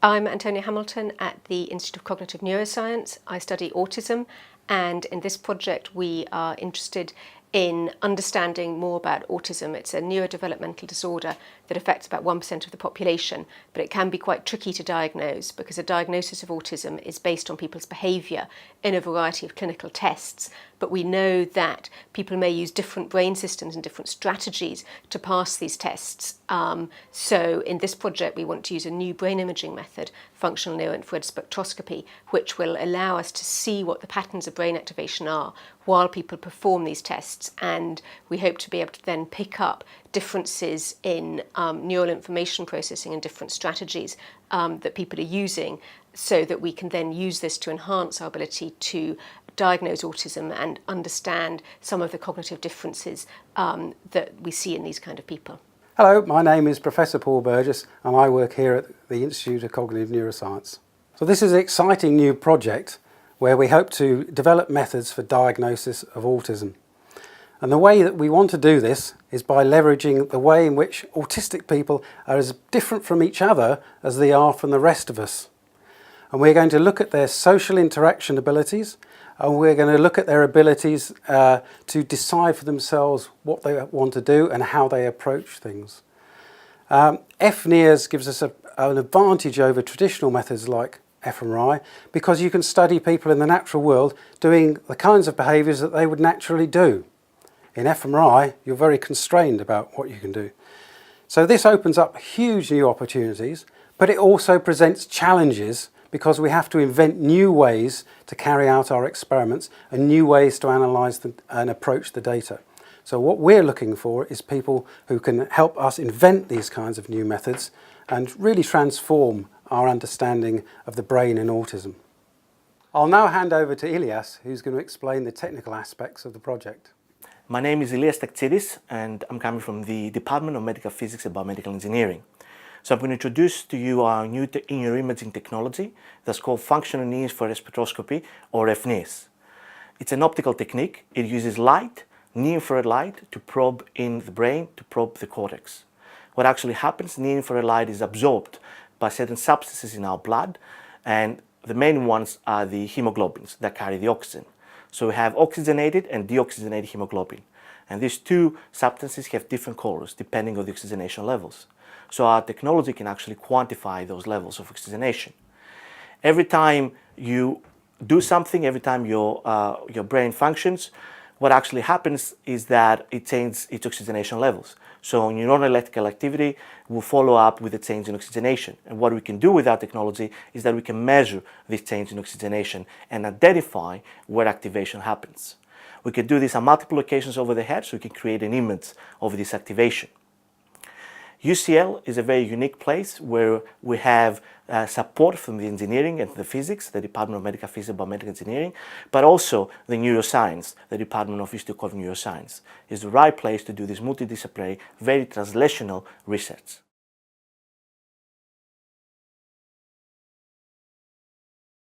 I'm Antonia Hamilton at the Institute of Cognitive Neuroscience. I study autism, and in this project we are interested in understanding more about autism. It's a neurodevelopmental disorder that affects about 1% of the population, but it can be quite tricky to diagnose because a diagnosis of autism is based on people's behaviour in a variety of clinical tests. But we know that people may use different brain systems and different strategies to pass these tests. So in this project we want to use a new brain imaging method, functional neuroinfrared spectroscopy, which will allow us to see what the patterns of brain activation are while people perform these tests, and we hope to be able to then pick up differences in neural information processing and different strategies that people are using, so that we can then use this to enhance our ability to diagnose autism and understand some of the cognitive differences that we see in these kind of people. Hello, my name is Professor Paul Burgess and I work here at the Institute of Cognitive Neuroscience. So this is an exciting new project where we hope to develop methods for diagnosis of autism. And the way that we want to do this is by leveraging the way in which autistic people are as different from each other as they are from the rest of us. And we're going to look at their social interaction abilities, and we're going to look at their abilities to decide for themselves what they want to do and how they approach things. FNIRS gives us an advantage over traditional methods like fMRI because you can study people in the natural world doing the kinds of behaviours that they would naturally do. In fMRI, you're very constrained about what you can do. So this opens up huge new opportunities, but it also presents challenges because we have to invent new ways to carry out our experiments and new ways to analyse and approach the data. So what we're looking for is people who can help us invent these kinds of new methods and really transform our understanding of the brain in autism. I'll now hand over to Ilias, who's going to explain the technical aspects of the project. My name is Ilias Taktsidis and I'm coming from the Department of Medical Physics and Biomedical Engineering. So I'm going to introduce to you our new neuroimaging technology that's called functional near-infrared spectroscopy, or FNIRS. It's an optical technique. It uses light, near-infrared light, to probe in the brain, to probe the cortex. What actually happens, near-infrared light is absorbed by certain substances in our blood, and the main ones are the hemoglobins that carry the oxygen. So we have oxygenated and deoxygenated hemoglobin, and these two substances have different colors depending on the oxygenation levels. So our technology can actually quantify those levels of oxygenation. Every time you do something, every time your brain functions, what actually happens is that it changes its oxygenation levels. So neuronal electrical activity will follow up with a change in oxygenation. And what we can do with our technology is that we can measure this change in oxygenation and identify where activation happens. We can do this on multiple locations over the head, so we can create an image of this activation. UCL is a very unique place where we have support from the engineering and the physics, the Department of Medical Physics and Biomedical Engineering, but also the neuroscience, the Department of Institute of Cognitive Neuroscience. Is the right place to do this multidisciplinary, very translational research.